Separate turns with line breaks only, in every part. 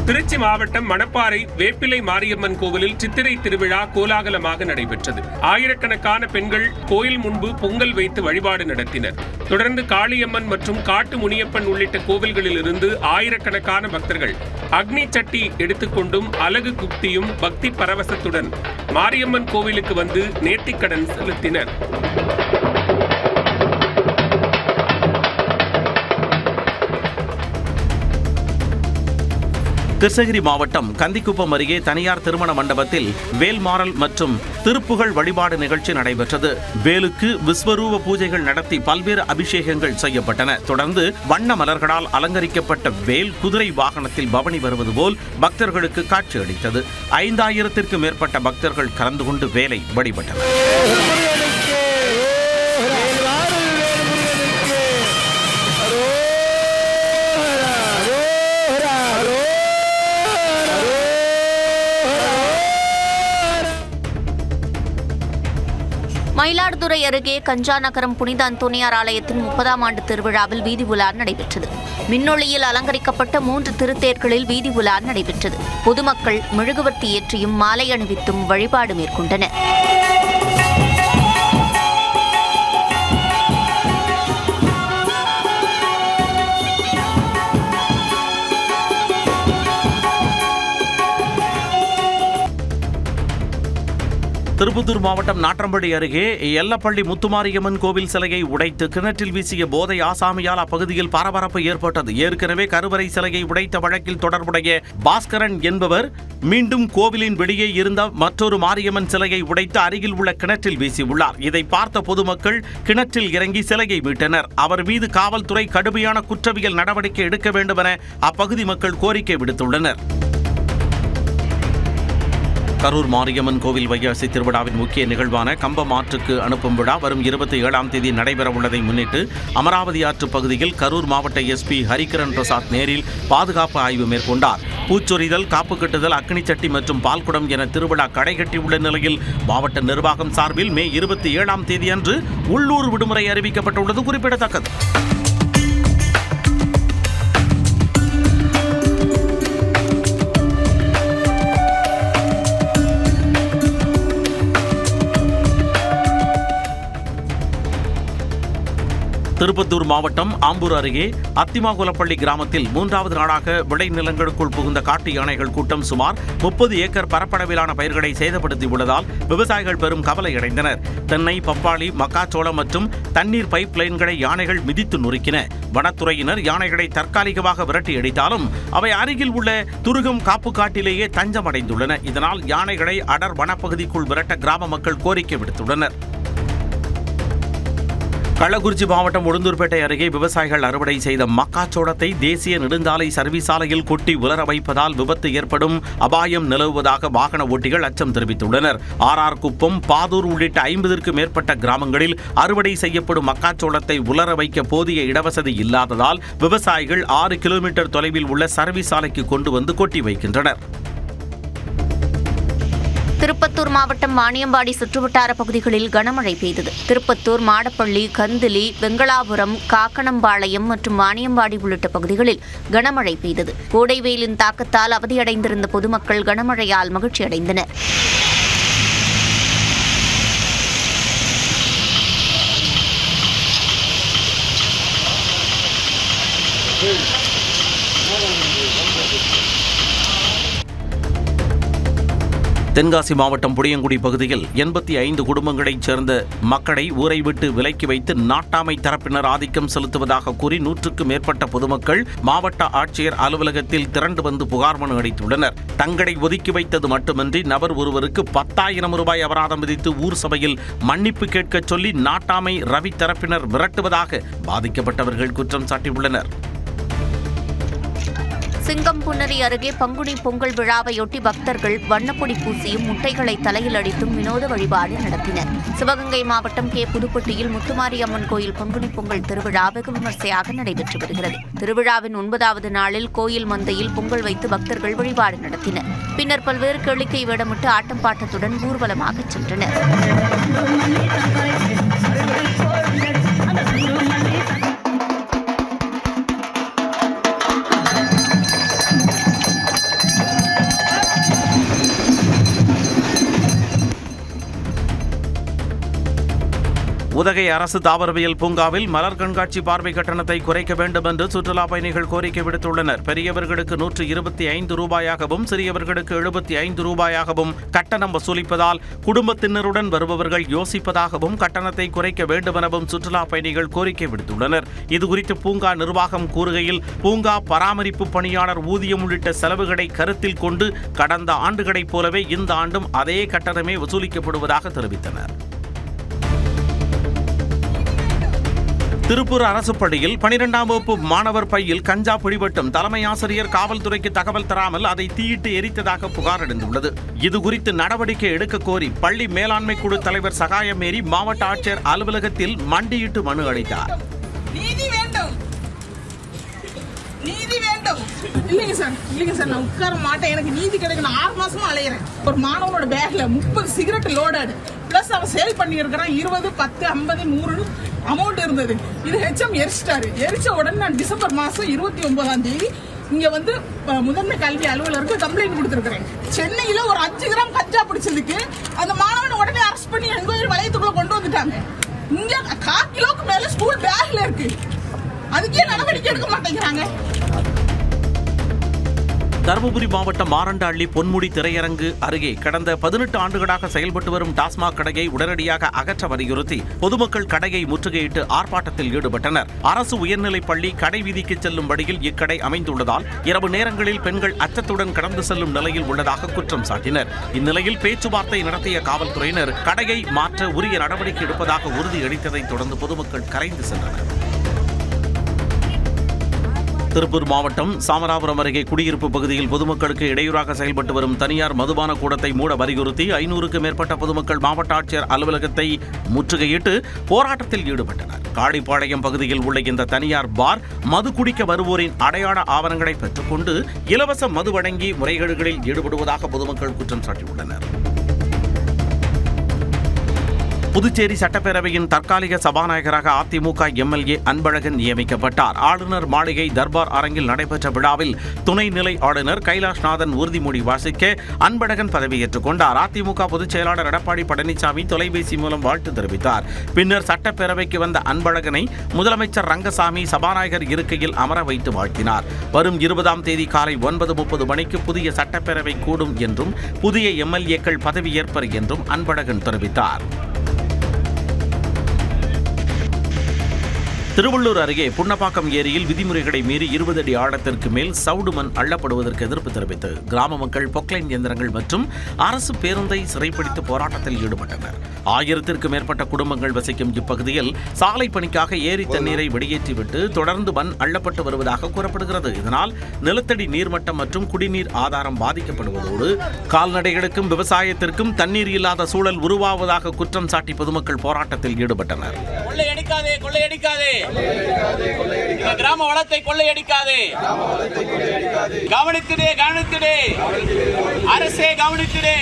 திருச்சி மாவட்டம் மணப்பாறை வேப்பிலை மாரியம்மன் கோவிலில் சித்திரை திருவிழா கோலாகலமாக நடைபெற்றது. ஆயிரக்கணக்கான பெண்கள் கோயில் முன்பு பொங்கல் வைத்து வழிபாடு நடத்தினர். தொடர்ந்து காளியம்மன் மற்றும் காட்டு முனியப்பன் உள்ளிட்ட கோவில்களில் இருந்து ஆயிரக்கணக்கான பக்தர்கள் அக்னி சட்டி எடுத்துக்கொண்டும் அலகு குப்தியும் பக்தி பரவசத்துடன் மாரியம்மன் கோவிலுக்கு வந்து நேர்த்திக்கடன் செலுத்தினர்.
கிருஷ்ணகிரி மாவட்டம் கந்திக்குப்பம் அருகே தனியார் திருமண மண்டபத்தில் வேல்மாறல் மற்றும் திருப்புகழ் வழிபாடு நிகழ்ச்சி நடைபெற்றது. வேலுக்கு விஸ்வரூப பூஜைகள் நடத்தி பல்வேறு அபிஷேகங்கள் செய்யப்பட்டன. தொடர்ந்து வண்ண மலர்களால் அலங்கரிக்கப்பட்ட வேல் குதிரை வாகனத்தில் பவனி வருவது போல் பக்தர்களுக்கு காட்சியளித்தது. 5000த்திற்கும் மேற்பட்ட பக்தர்கள் கலந்து கொண்டு வேலை வழிபட்டனர்.
மயிலாடுதுறை அருகே கஞ்சாநகரம் புனித அந்தோனியார் ஆலயத்தின் 30ஆம் ஆண்டு திருவிழாவில் வீதி உலா நடைபெற்றது. மின்னொளியில் அலங்கரிக்கப்பட்ட 3 திருத்தேர்களில் வீதி உலா நடைபெற்றது. பொதுமக்கள் மெழுகுவர்த்தி ஏற்றியும் மாலை அணிவித்தும் வழிபாடு மேற்கொண்டனர்.
திருப்பத்தூர் மாவட்டம் நாற்றம்பள்ளி அருகே எல்லப்பள்ளி முத்துமாரியம்மன் கோவில் சிலையை உடைத்து கிணற்றில் வீசிய போதை ஆசாமியால் அப்பகுதியில் பரபரப்பு ஏற்பட்டது. ஏற்கனவே கருவறை சிலையை உடைத்த வழக்கில் தொடர்புடைய பாஸ்கரன் என்பவர் மீண்டும் கோவிலின் வெளியே இருந்த மற்றொரு மாரியம்மன் சிலையை உடைத்து அருகில் உள்ள கிணற்றில் வீசியுள்ளார். இதை பார்த்த பொதுமக்கள் கிணற்றில் இறங்கி சிலையை மீட்டனர். அவர் மீது காவல்துறை கடுமையான குற்றவியல் நடவடிக்கை எடுக்க வேண்டும் என அப்பகுதி மக்கள் கோரிக்கை விடுத்துள்ளனர். கரூர் மாரியம்மன் கோவில் வைகாசி திருவிழாவின் முக்கிய நிகழ்வான கம்பம் ஆற்றுக்கு அனுப்பும் விழா வரும் 27ஆம் தேதி நடைபெறவுள்ளதை முன்னிட்டு அமராவதி ஆற்று பகுதியில் கரூர் மாவட்ட எஸ்பி ஹரிகரன் பிரசாத் நேரில் பாதுகாப்பு ஆய்வு மேற்கொண்டார். பூச்சொரிதல், காப்பு கட்டுதல், அக்னிச்சட்டி மற்றும் பால்குடம் என திருவிழா கடைகட்டியுள்ள நிலையில் மாவட்ட நிர்வாகம் சார்பில் மே 27ஆம் தேதி அன்று உள்ளூர் விடுமுறை அறிவிக்கப்பட்டுள்ளது குறிப்பிடத்தக்கது. திருப்பத்தூர் மாவட்டம் ஆம்பூர் அருகே அத்திமாகுலப்பள்ளி கிராமத்தில் 3வது நாளாக விளைநிலங்களுக்குள் புகுந்த காட்டு யானைகள் கூட்டம் சுமார் 30 ஏக்கர் பரப்பளவிலான பயிர்களை சேதப்படுத்தியுள்ளதால் விவசாயிகள் பெரும் கவலையடைந்தனர். தென்னை, பப்பாளி, மக்காச்சோளம் மற்றும் தண்ணீர் பைப் லைன்களை யானைகள் மிதித்து நொறுக்கின. வனத்துறையினர் யானைகளை தற்காலிகமாக விரட்டி அடித்தாலும் அவை அருகில் உள்ள துருகம் காப்பு காட்டிலேயே தஞ்சமடைந்துள்ளன. இதனால் யானைகளை அடர் வனப்பகுதிக்குள் விரட்ட கிராம மக்கள் கோரிக்கை விடுத்துள்ளனர். கள்ளக்குறிச்சி மாவட்டம் உளுந்தூர்பேட்டை அருகே விவசாயிகள் அறுவடை செய்த மக்காச்சோளத்தை தேசிய நெடுஞ்சாலை சர்வீஸ் சாலையில் கொட்டி உலர வைப்பதால் விபத்து ஏற்படும் அபாயம் நிலவுவதாக வாகன ஓட்டிகள் அச்சம் தெரிவித்துள்ளனர். ஆர் குப்பம், பாதூர் உள்ளிட்ட 50க்கும் மேற்பட்ட கிராமங்களில் அறுவடை செய்யப்படும் மக்காச்சோளத்தை உலர வைக்க போதிய இடவசதி இல்லாததால் விவசாயிகள் 6 கிலோமீட்டர் தொலைவில் உள்ள சர்வீஸ் சாலைக்கு கொண்டு வந்து கொட்டி வைக்கின்றனர்.
திருப்பத்தூர் மாவட்டம் வாணியம்பாடி சுற்றுவட்டார பகுதிகளில் கனமழை பெய்தது. திருப்பத்தூர், மாடப்பள்ளி, கந்திலி, வெங்களாபுரம், காக்கணம்பாளையம் மற்றும் வாணியம்பாடி உள்ளிட்ட பகுதிகளில் கனமழை பெய்தது. கோடை வெயிலின் தாக்கத்தால் அவதியடைந்திருந்த பொதுமக்கள் கனமழையால் மகிழ்ச்சியடைந்தனர்.
தென்காசி மாவட்டம் புளியங்குடி பகுதியில் 85 குடும்பங்களைச் சேர்ந்த மக்களை ஊரை விட்டு விலக்கி வைத்து நாட்டாமை தரப்பினர் ஆதிக்கம் செலுத்துவதாக கூறி 100க்கும் மேற்பட்ட பொதுமக்கள் மாவட்ட ஆட்சியர் அலுவலகத்தில் திரண்டு வந்து புகார் மனு அளித்துள்ளனர். தங்களை ஒதுக்கி வைத்தது மட்டுமின்றி நபர் ஒருவருக்கு 10,000 ரூபாய் அபராதம் விதித்து ஊர் சபையில் மன்னிப்பு கேட்கச் சொல்லி நாட்டாமை ரவி தரப்பினர் விரட்டுவதாக பாதிக்கப்பட்டவர்கள் குற்றம் சாட்டியுள்ளனர்.
சிங்கம்புன்னரி அருகே பங்குனி பொங்கல் விழாவையொட்டி பக்தர்கள் வண்ணப்பொடி பூசியும் முட்டைகளை தலையில் அடித்தும் வினோத வழிபாடு நடத்தினர். சிவகங்கை மாவட்டம் கே. புதுப்பட்டியில் முத்துமாரியம்மன் கோயில் பங்குனி பொங்கல் திருவிழா வெகு விமர்சையாக நடைபெற்று வருகிறது. திருவிழாவின் 9வது நாளில் கோயில் மந்தையில் பொங்கல் வைத்து பக்தர்கள் வழிபாடு நடத்தினர். பின்னர் பல்வேறு கேளிக்கை வேடமிட்டு ஆட்டம் பாட்டத்துடன் ஊர்வலமாக சென்றனர்.
உதகை அரசு தாவரவியல் பூங்காவில் மலர் கண்காட்சி பார்வை கட்டணத்தை குறைக்க வேண்டும் என்று சுற்றுலா பயணிகள் கோரிக்கை விடுத்துள்ளனர். பெரியவர்களுக்கு 125 ரூபாயாகவும் சிறியவர்களுக்கு 75 ரூபாயாகவும் கட்டணம் வசூலிப்பதால் குடும்பத்தினருடன் வருபவர்கள் யோசிப்பதாகவும் கட்டணத்தை குறைக்க வேண்டும் எனவும் சுற்றுலா பயணிகள் கோரிக்கை விடுத்துள்ளனர். இதுகுறித்து பூங்கா நிர்வாகம் கூறுகையில், பூங்கா பராமரிப்பு பணியாளர் ஊதியம் உள்ளிட்ட செலவுகளை கருத்தில் கொண்டு கடந்த ஆண்டுகளைப் போலவே இந்த ஆண்டும் அதே கட்டணமே வசூலிக்கப்படுவதாக தெரிவித்தனர். திருப்பூர் அரசு பள்ளியில் 12ஆம் வகுப்பு மாணவர் பையில் கஞ்சா பிடிபட்டும் தலைமை ஆசிரியர் காவல்துறைக்கு தகவல் தராமல் அதை தீயிட்டு எரித்ததாக புகார் எழுந்துள்ளது. இதுகுறித்து நடவடிக்கை எடுக்க கோரி பள்ளி மேலாண்மை குழு தலைவர் சகாயமேரி மாவட்ட ஆட்சியர் அலுவலகத்தில் மண்டியிட்டு மனு அளித்தார்.
இல்லைங்க சார், நான் உட்கார மாட்டேன். எனக்கு நீதி கிடைக்கும். நான் 6 மாசமா அலையிறேன். ஒரு மாணவனோட பேக்ல 30 சிகரெட் லோடட் பிளஸ் அவன் சேல் பண்ணி இருக்கிறான். 20, 10, 50, 100 அமௌண்ட் இருந்தது. இது ஹெச்எம் எரிச்சிட்டாரு. எரிச்ச உடனே நான் டிசம்பர் மாசம் 29ஆம் தேதி இங்க வந்து முதன்மை கல்வி அலுவலருக்கு கம்ப்ளைண்ட் கொடுத்திருக்கிறேன். சென்னையில ஒரு 5 கிராம் கஞ்சா பிடிச்சதுக்கு அந்த மாணவனை உடனே அரெஸ்ட் பண்ணி என்கொயரி வளையத்துக்குள்ள கொண்டு வந்துட்டாங்க. இங்க 1/4 கிலோக்கு மேல ஸ்கூல் பேக்ல இருக்கு. அதுக்கே நடவடிக்கை எடுக்க மாட்டேங்கிறாங்க.
தருமபுரி மாவட்டம் மாரண்டஹள்ளி பொன்முடி திரையரங்கு அருகே கடந்த 18 ஆண்டுகளாக செயல்பட்டு வரும் டாஸ்மாக் கடையை உடனடியாக அகற்ற வலியுறுத்தி பொதுமக்கள் கடையை முற்றுகையிட்டு ஆர்ப்பாட்டத்தில் ஈடுபட்டனர். அரசு உயர்நிலைப் பள்ளி கடை வீதிக்கு செல்லும் வழியில் இக்கடை அமைந்துள்ளதால் இரவு நேரங்களில் பெண்கள் அச்சத்துடன் கடந்து செல்லும் நிலையில் உள்ளதாக குற்றம் சாட்டினர். இந்நிலையில் பேச்சுவார்த்தை நடத்திய காவல்துறையினர் கடையை மாற்ற உரிய நடவடிக்கை எடுப்பதாக உறுதியளித்ததைத் தொடர்ந்து பொதுமக்கள் கரைந்து சென்றனர். திருப்பூர் மாவட்டம் சாமராபுரம் அருகே குடியிருப்பு பகுதியில் பொதுமக்களுக்கு இடையூறாக செயல்பட்டு வரும் தனியார் மதுபான கூடத்தை மூட வலியுறுத்தி 500க்கும் மேற்பட்ட பொதுமக்கள் மாவட்ட ஆட்சியர் அலுவலகத்தை முற்றுகையிட்டு போராட்டத்தில் ஈடுபட்டனர். காளிப்பாளையம் பகுதியில் உள்ள இந்த தனியார் பார் மது குடிக்க வருவோரின் அடையாள ஆவணங்களை பெற்றுக்கொண்டு இலவச மது வழங்கி முறைகேடுகளில் ஈடுபடுவதாக பொதுமக்கள் குற்றம் சாட்டியுள்ளனர். புதுச்சேரி சட்டப்பேரவையின் தற்காலிக சபாநாயகராக அதிமுக எம்எல்ஏ அன்பழகன் நியமிக்கப்பட்டார். ஆளுநர் மாளிகை தர்பார் அரங்கில் நடைபெற்ற விழாவில் துணைநிலை ஆளுநர் கைலாஷ்நாதன் உறுதிமொழி வாசிக்க அன்பழகன் பதவியேற்றுக் கொண்டார். அதிமுக பொதுச் செயலாளர் எடப்பாடி பழனிசாமி தொலைபேசி மூலம் வாழ்த்து தெரிவித்தார். பின்னர் சட்டப்பேரவைக்கு வந்த அன்பழகனை முதலமைச்சர் ரங்கசாமி சபாநாயகர் இருக்கையில் அமர வைத்து வாழ்த்தினார். வரும் 20ஆம் தேதி காலை 9:30 மணிக்கு புதிய சட்டப்பேரவை கூடும் என்றும் புதிய எம்எல்ஏக்கள் பதவியேற்பர் என்றும் அன்பழகன் தெரிவித்தார். திருவள்ளூர் அருகே புன்னப்பாக்கம் ஏரியில் விதிமுறைகளை மீறி 20 அடி ஆழத்திற்கு மேல் சவுடு மண் அள்ளப்படுவதற்கு எதிர்ப்பு தெரிவித்து கிராம மக்கள் பொக்லைன் இயந்திரங்கள் மற்றும் அரசு பேருந்தை சிறைப்பிடித்து போராட்டத்தில் ஈடுபட்டனர். 1000க்கும் மேற்பட்ட குடும்பங்கள் வசிக்கும் இப்பகுதியில் சாலை பணிக்காக ஏரி தண்ணீரை வெளியேற்றிவிட்டு தொடர்ந்து மண் அள்ளப்பட்டு வருவதாக கூறப்படுகிறது. இதனால் நிலத்தடி நீர்மட்டம் மற்றும் குடிநீர் ஆதாரம் பாதிக்கப்படுவதோடு கால்நடைகளுக்கும் விவசாயத்திற்கும் தண்ணீர் இல்லாத சூழல் உருவாவதாக குற்றம் சாட்டி பொதுமக்கள் போராட்டத்தில் ஈடுபட்டனர்.
கிராம வளத்தை கொள்ளையடிக்காதே, கவனித்திடே அரசே கவனித்திடே.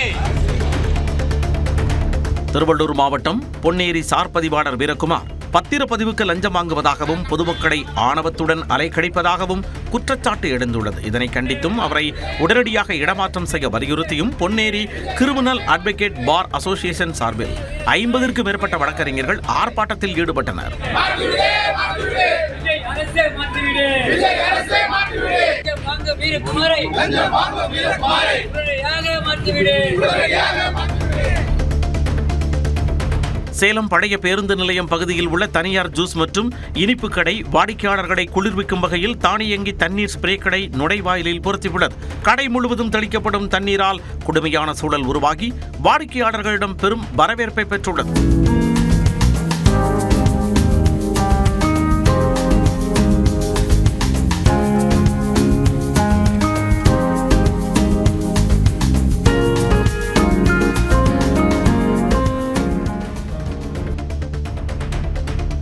திருவள்ளூர் மாவட்டம் பொன்னேரி சார் பதிவாளர் வீரகுமார் பத்திரப்பதிவுக்கு லஞ்சம் வாங்குவதாகவும் பொதுமக்களை ஆணவத்துடன் அலைக்கழிப்பதாகவும் குற்றச்சாட்டு எழுந்துள்ளது. இதனை கண்டித்தும் அவரை உடனடியாக இடமாற்றம் செய்ய வலியுறுத்தியும் Ponneri criminal advocate bar association சார்பில் 50க்கும் மேற்பட்ட வழக்கறிஞர்கள் ஆர்ப்பாட்டத்தில் ஈடுபட்டனர். சேலம் பழைய பேருந்து நிலையம் பகுதியில் உள்ள தனியார் ஜூஸ் மற்றும் இனிப்பு கடை வாடிக்கையாளர்களை குளிர்விக்கும் வகையில் தானியங்கி தண்ணீர் ஸ்ப்ரே கடை நுழைவாயிலில் பொருத்தியுள்ளது. கடை முழுவதும் தெளிக்கப்படும் தண்ணீரால் கொடுமையான சூழல் உருவாகி வாடிக்கையாளர்களிடம் பெரும் வரவேற்பை பெற்றுள்ளது.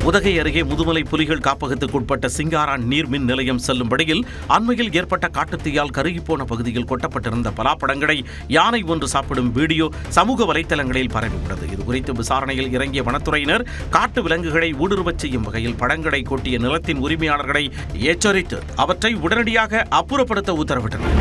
உதகை அருகே முதுமலை புலிகள் காப்பகத்துக்குட்பட்ட சிங்காரான் நீர்மின் நிலையம் செல்லும் வழியில் அண்மையில் ஏற்பட்ட காட்டுத்தீயால் கருகிப்போன பகுதியில் கொட்டப்பட்டிருந்த பலாப்பழங்களை யானை ஒன்று சாப்பிடும் வீடியோ சமூக வலைதளங்களில் பரவியுள்ளது. இதுகுறித்து விசாரணையில் இறங்கிய வனத்துறையினர் காட்டு விலங்குகளை ஊடுருவச் செய்யும் வகையில் பழங்களை கொட்டிய நிலத்தின் உரிமையாளர்களை எச்சரித்து அவற்றை உடனடியாக அப்புறப்படுத்த உத்தரவிட்டனர்.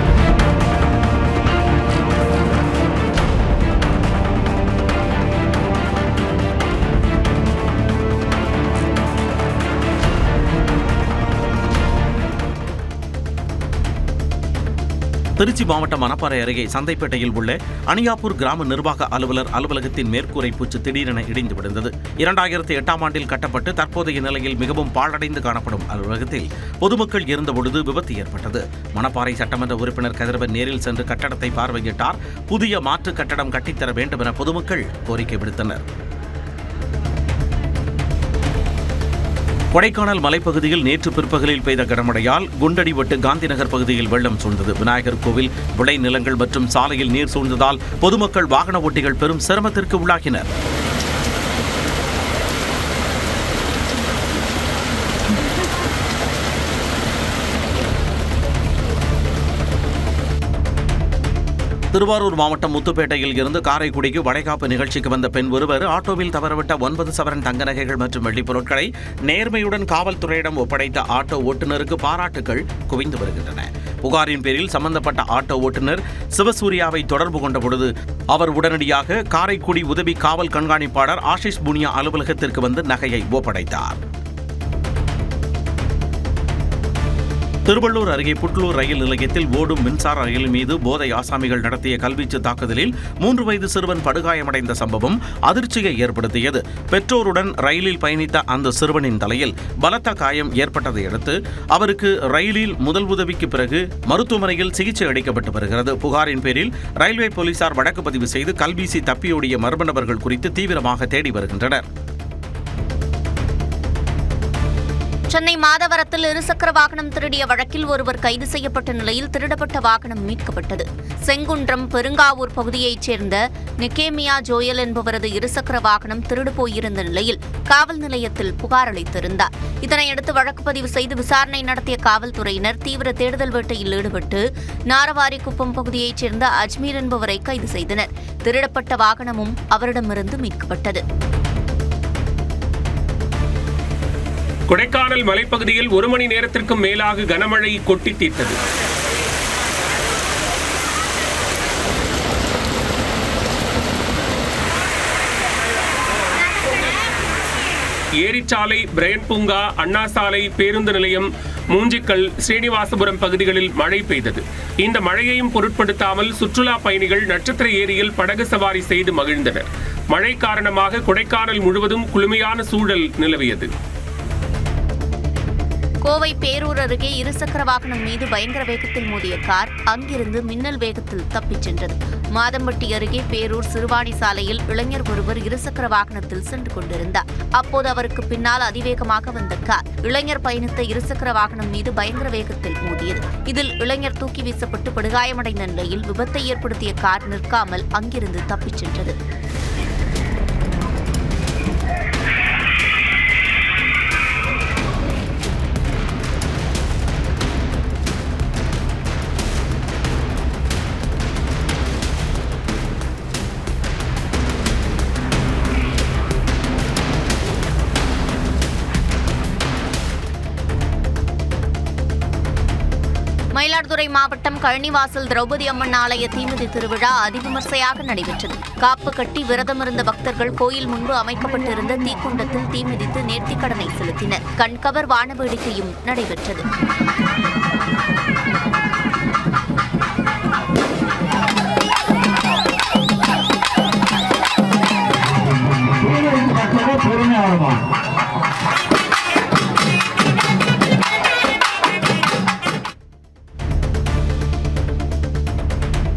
திருச்சி மாவட்டம் மணப்பாறை அருகே சந்தைப்பேட்டையில் உள்ள அணியாப்பூர் கிராம நிர்வாக அலுவலர் அலுவலகத்தின் மேற்கூரை பூச்சு திடீரென இடிந்து விழுந்தது. 2008ஆம் ஆண்டில் கட்டப்பட்டு தற்போதைய நிலையில் மிகவும் பாழடைந்து காணப்படும் அலுவலகத்தில் பொதுமக்கள் இருந்தபொழுது விபத்து ஏற்பட்டது. மணப்பாறை சட்டமன்ற உறுப்பினர் கதிரவன் நேரில் சென்று கட்டடத்தை பார்வையிட்டார். புதிய மாற்று கட்டடம் கட்டித்தர வேண்டும் என பொதுமக்கள் கோரிக்கை விடுத்தனர். கொடைக்கானல் மலைப்பகுதியில் நேற்று பிற்பகலில் பெய்த கனமழையால் குண்டடிவட்டு காந்திநகர் பகுதியில் வெள்ளம் சூழ்ந்தது. விநாயகர் கோவில், விளை நிலங்கள் மற்றும் சாலையில் நீர் சூழ்ந்ததால் பொதுமக்கள், வாகன ஓட்டிகள் பெரும் சிரமத்திற்கு உள்ளாகினர். திருவாரூர் மாவட்டம் முத்துப்பேட்டையில் இருந்து காரைக்குடிக்கு வளைகாப்பு நிகழ்ச்சிக்கு வந்த பெண் ஒருவர் ஆட்டோவில் தவறவிட்ட 9 சவரன் தங்க நகைகள் மற்றும் வெள்ளிப் பொருட்களை நேர்மையுடன் காவல்துறையிடம் ஒப்படைத்த ஆட்டோ ஓட்டுநருக்கு பாராட்டுகள் குவிந்து வருகின்றன. புகாரின் பேரில் சம்பந்தப்பட்ட ஆட்டோ ஓட்டுநர் சிவசூர்யாவை தொடர்பு கொண்ட பொழுது அவர் உடனடியாக காரைக்குடி உதவி காவல் கண்காணிப்பாளர் ஆஷிஷ் புனியா அலுவலகத்திற்கு வந்து நகையை ஒப்படைத்தார். திருவள்ளூர் அருகே புட்லூர் ரயில் நிலையத்தில் ஓடும் மின்சார ரயில் மீது போதை ஆசாமிகள் நடத்திய கல்வீச்சு தாக்குதலில் 3 வயது சிறுவன் படுகாயமடைந்த சம்பவம் அதிர்ச்சியை ஏற்படுத்தியது. பெற்றோருடன் ரயிலில் பயணித்த அந்த சிறுவனின் தலையில் பலத்த காயம் ஏற்பட்டதை அடுத்து அவருக்கு ரயிலில் முதல் உதவிக்கு பிறகு மருத்துவமனையில் சிகிச்சை அளிக்கப்பட்டு வருகிறது. புகாரின் பேரில் ரயில்வே போலீசார் வழக்கு பதிவு செய்து கல்வீசி தப்பியோடிய மர்ம நபர்கள் குறித்து தீவிரமாக தேடி வருகின்றனர்.
சென்னை மாதவரத்தில் இருசக்கர வாகனம் திருடிய வழக்கில் ஒருவர் கைது செய்யப்பட்ட நிலையில் திருடப்பட்ட வாகனம் மீட்கப்பட்டது. செங்குன்றம் பெருங்காவூர் பகுதியைச் சேர்ந்த நிக்கேமியா ஜோயல் என்பவரது இருசக்கர வாகனம் திருடு போயிருந்த நிலையில் காவல் நிலையத்தில் புகார் அளித்திருந்தார். இதனையடுத்து வழக்கு பதிவு செய்து விசாரணை நடத்திய காவல்துறையினர் தீவிர தேடுதல் வேட்டையில் ஈடுபட்டு நாரவாரிக்குப்பம் பகுதியைச் சேர்ந்த அஜ்மீர் என்பவரை கைது செய்தனர். திருடப்பட்ட வாகனமும் அவரிடமிருந்து மீட்கப்பட்டது.
கொடைக்கானல் மலைப்பகுதியில் 1 மணி நேரத்திற்கும் மேலாக கனமழை கொட்டி தீர்த்தது. ஏரிச்சாலை, பிரையன் பூங்கா, அண்ணா சாலை, பேருந்து நிலையம், மூஞ்சிக்கல், ஸ்ரீனிவாசபுரம் பகுதிகளில் மழை பெய்தது. இந்த மழையையும் பொருட்படுத்தாமல் சுற்றுலா பயணிகள் நட்சத்திர ஏரியில் படகு சவாரி செய்து மகிழ்ந்தனர். மழை காரணமாக கொடைக்கானல் முழுவதும் குளுமையான சூழல் நிலவியது.
கோவை பேரூர் அருகே இருசக்கர வாகனம் மீது பயங்கர வேகத்தில் மோதிய கார் அங்கிருந்து மின்னல் வேகத்தில் தப்பிச் சென்றது. மாதம்பட்டி அருகே பேரூர் சிறுவாணி சாலையில் இளைஞர் ஒருவர் இருசக்கர வாகனத்தில் சென்று கொண்டிருந்தார். அப்போது அவருக்கு பின்னால் அதிவேகமாக வந்த கார் இளைஞர் பயணித்த இருசக்கர வாகனம் மீது பயங்கர வேகத்தில் மோதியது. இதில் இளைஞர் தூக்கி வீசப்பட்டு படுகாயமடைந்த நிலையில் விபத்தை ஏற்படுத்திய கார் நிற்காமல் அங்கிருந்து தப்பிச் சென்றது. மயிலாடுதுறை மாவட்டம் கழனிவாசல் திரௌபதி அம்மன் ஆலய தீமிதி திருவிழா அதிவிமர்சையாக நடைபெற்றது. காப்பு கட்டி விரதமிருந்த பக்தர்கள் கோயில் முன்பு அமைக்கப்பட்டிருந்த தீக்குண்டத்தில் தீமிதித்து நேர்த்திக்கடனை செலுத்தினர். கண்கவர் வானவேடிக்கையும் நடைபெற்றது.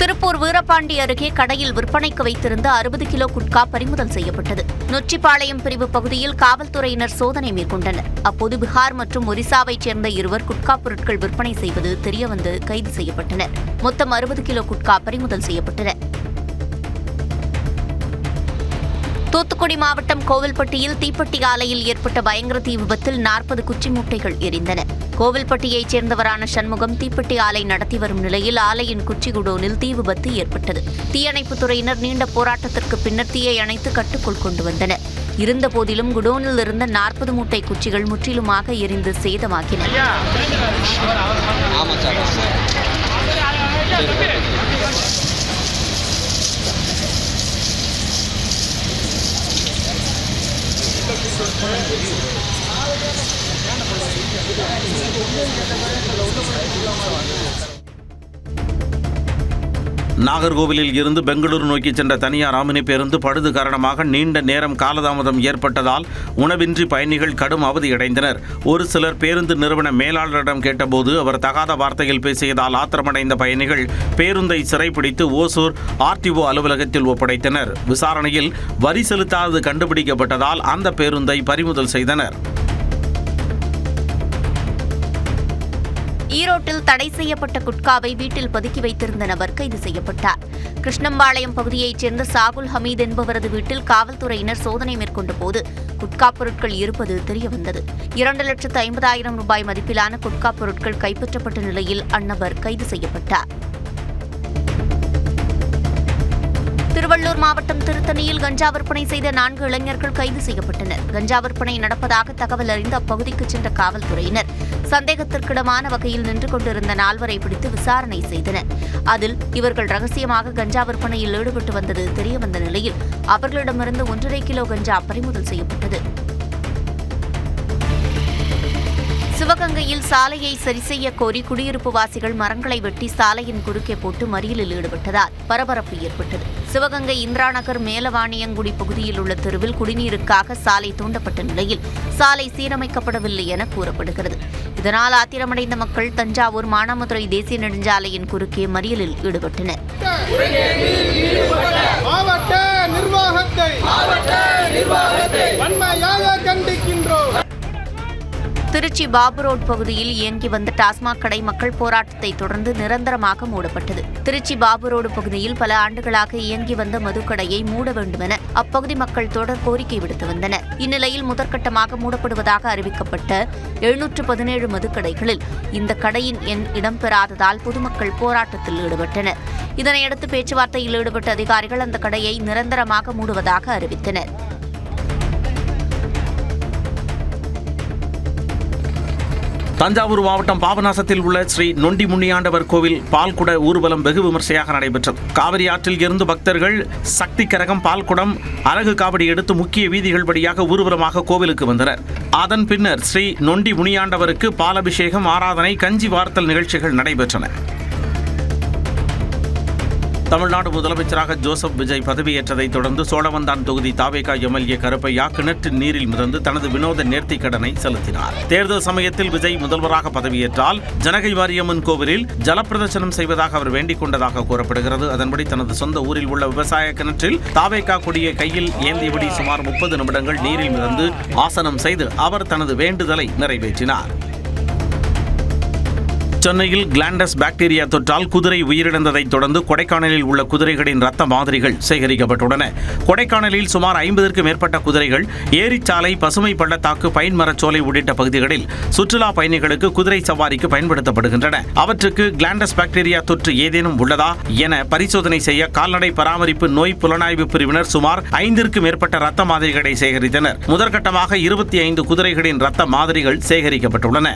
திருப்பூர் வீரபாண்டி அருகே கடையில் விற்பனைக்கு வைத்திருந்த 60 கிலோ குட்கா பறிமுதல் செய்யப்பட்டது. நொச்சிப்பாளையம் பிரிவு பகுதியில் காவல்துறையினர் சோதனை மேற்கொண்டனர். அப்போது பீகார் மற்றும் ஒரிசாவைச் சேர்ந்த இருவர் குட்கா பொருட்கள் விற்பனை செய்வது தெரியவந்து கைது செய்யப்பட்டனர். மொத்தம் 60 கிலோ குட்கா பறிமுதல் செய்யப்பட்டன. தூத்துக்குடி மாவட்டம் கோவில்பட்டியில் தீப்பெட்டி ஆலையில் ஏற்பட்ட பயங்கர தீ விபத்தில் 40 குச்சி மூட்டைகள் எரிந்தன. கோவில்பட்டியைச் சேர்ந்தவரான சண்முகம் தீப்பெட்டி ஆலை நடத்தி வரும் நிலையில் ஆலையின் குச்சி குடோனில் தீ விபத்து ஏற்பட்டது. தீயணைப்புத் துறையினர் நீண்ட போராட்டத்திற்கு பின்னர் தீயை அணைத்து கட்டுக்குள் கொண்டு வந்தனர். இருந்தபோதிலும் குடோனில் இருந்த 40 மூட்டை குச்சிகள் முற்றிலுமாக எரிந்து சேதமாகின.
நாகர்கோவிலில் இருந்து பெங்களூரு நோக்கி சென்ற தனியார் ஆம்னி பேருந்து பழுது காரணமாக நீண்ட நேரம் காலதாமதம் ஏற்பட்டதால் உணவின்றி பயணிகள் கடும் அவதியடைந்தனர். ஒரு சிலர் பேருந்து நிறுவன மேலாளரிடம் கேட்டபோது அவர் தகாத வார்த்தையில் பேசியதால் ஆத்திரமடைந்த பயணிகள் பேருந்தை சிறைப்பிடித்து ஓசூர் RTO அலுவலகத்தில் ஒப்படைத்தனர். விசாரணையில் வரி செலுத்தாதது கண்டுபிடிக்கப்பட்டதால் அந்த பேருந்தை பறிமுதல் செய்தனர்.
ஈரோட்டில் தடை செய்யப்பட்ட குட்காவை வீட்டில் பதுக்கி வைத்திருந்த நபர் கைது செய்யப்பட்டார். கிருஷ்ணம்பாளையம் பகுதியைச் சேர்ந்த சாகுல் ஹமீத் என்பவரது வீட்டில் காவல்துறையினர் சோதனை மேற்கொண்ட போது குட்கா பொருட்கள் இருப்பது தெரியவந்தது. 2,50,000 ரூபாய் மதிப்பிலான குட்கா பொருட்கள் கைப்பற்றப்பட்ட நிலையில் அந்நபர் கைது செய்யப்பட்டார். திருவள்ளூர் மாவட்டம் திருத்தணியில் கஞ்சா விற்பனை செய்த 4 இளைஞர்கள் கைது செய்யப்பட்டனர். கஞ்சா விற்பனை நடப்பதாக தகவல் அறிந்து அப்பகுதிக்கு சென்ற காவல்துறையினர் சந்தேகத்திற்கிடமான வகையில் நின்று கொண்டிருந்த 4 பிடித்து விசாரணை செய்தனர். அதில் இவர்கள் ரகசியமாக கஞ்சா விற்பனையில் ஈடுபட்டு வந்தது தெரியவந்த நிலையில் அவர்களிடமிருந்து 1.5 கிலோ கஞ்சா பறிமுதல் செய்யப்பட்டது. சிவகங்கையில் சாலையை சரிசெய்ய கோரி குடியிருப்பு வாசிகள் மரங்களை வெட்டி சாலையின் குறுக்கே போட்டு மறியலில் ஈடுபட்டதால் பரபரப்பு ஏற்பட்டது. சிவகங்கை இந்திரா நகர் மேலவாணியங்குடி பகுதியில் உள்ள தெருவில் குடிநீருக்காக சாலை தூண்டப்பட்ட நிலையில் சாலை சீரமைக்கப்படவில்லை என கூறப்படுகிறது. இதனால் ஆத்திரமடைந்த மக்கள் தஞ்சாவூர் மானாமதுரை தேசிய நெடுஞ்சாலையின் குறுக்கே மறியலில் ஈடுபட்டனர். திருச்சி பாபு ரோட் பகுதியில் இயங்கி வந்த டாஸ்மாக் கடை மக்கள் போராட்டத்தை தொடர்ந்து நிரந்தரமாக மூடப்பட்டது. திருச்சி பாபு ரோடு பகுதியில் பல ஆண்டுகளாக இயங்கி வந்த மதுக்கடையை மூட வேண்டுமென அப்பகுதி மக்கள் தொடர் கோரிக்கை விடுத்து வந்தனர். இந்நிலையில் முதற்கட்டமாக மூடப்படுவதாக அறிவிக்கப்பட்ட 717 மதுக்கடைகளில் இந்த கடையின் எண் இடம்பெறாததால் பொதுமக்கள் போராட்டத்தில் ஈடுபட்டனர். இதனையடுத்து பேச்சுவார்த்தையில் ஈடுபட்ட அதிகாரிகள் அந்த கடையை நிரந்தரமாக மூடுவதாக அறிவித்தனர்.
தஞ்சாவூர் மாவட்டம் பாபநாசத்தில் உள்ள ஸ்ரீ நொண்டி முனியாண்டவர் கோவில் பால்குட ஊர்வலம் வெகு விமர்சையாக நடைபெற்றது. காவிரி ஆற்றில் இருந்து பக்தர்கள் சக்தி கரகம், பால்குடம், அலகு காவடி எடுத்து முக்கிய வீதிகள் வழியாக ஊர்வலமாக கோவிலுக்கு வந்தனர். அதன் பின்னர் ஸ்ரீ நொண்டி முனியாண்டவருக்கு பாலபிஷேகம், ஆராதனை, கஞ்சி வார்த்தல் நிகழ்ச்சிகள் நடைபெற்றன. தமிழ்நாடு முதலமைச்சராக ஜோசப் விஜய் பதவியேற்றதைத் தொடர்ந்து சோழவந்தான் தொகுதி தாவேகா MLA கருப்பையா கிணற்று நீரில் மிதந்து தனது வினோத நேர்த்திக் கடனை செலுத்தினார். தேர்தல் சமயத்தில் விஜய் முதல்வராக பதவியேற்றால் ஜனகை மாரியம்மன் கோவிலில் ஜலப்பிரதர்சனம் செய்வதாக அவர் வேண்டிக் கொண்டதாக கூறப்படுகிறது. அதன்படி தனது சொந்த ஊரில் உள்ள விவசாய கிணற்றில் தாவேகா கொடியை கையில் ஏந்தியபடி சுமார் 30 நிமிடங்கள் நீரில் மிதந்து ஆசனம் செய்து அவர் தனது வேண்டுதலை நிறைவேற்றினார். சென்னையில் கிளாண்டஸ் பாக்டீரியா தொற்றால் குதிரை உயிரிழந்ததைத் தொடர்ந்து கொடைக்கானலில் உள்ள குதிரைகளின் ரத்த மாதிரிகள் சேகரிக்கப்பட்டுள்ளன. கொடைக்கானலில் சுமார் 50க்கும் மேற்பட்ட குதிரைகள் ஏரிச்சாலை, பசுமை பள்ளத்தாக்கு, பைன் மரச்சோலை உள்ளிட்ட பகுதிகளில் சுற்றுலா பயணிகளுக்கு குதிரை சவாரிக்கு பயன்படுத்தப்படுகின்றன. அவற்றுக்கு கிளாண்டஸ் பாக்டீரியா தொற்று ஏதேனும் உள்ளதா என பரிசோதனை செய்ய கால்நடை பராமரிப்பு நோய் புலனாய்வு பிரிவினர் சுமார் 5க்கும் மேற்பட்ட ரத்த மாதிரிகளை சேகரித்தனர். முதற்கட்டமாக 25 குதிரைகளின் ரத்த மாதிரிகள் சேகரிக்கப்பட்டுள்ளன.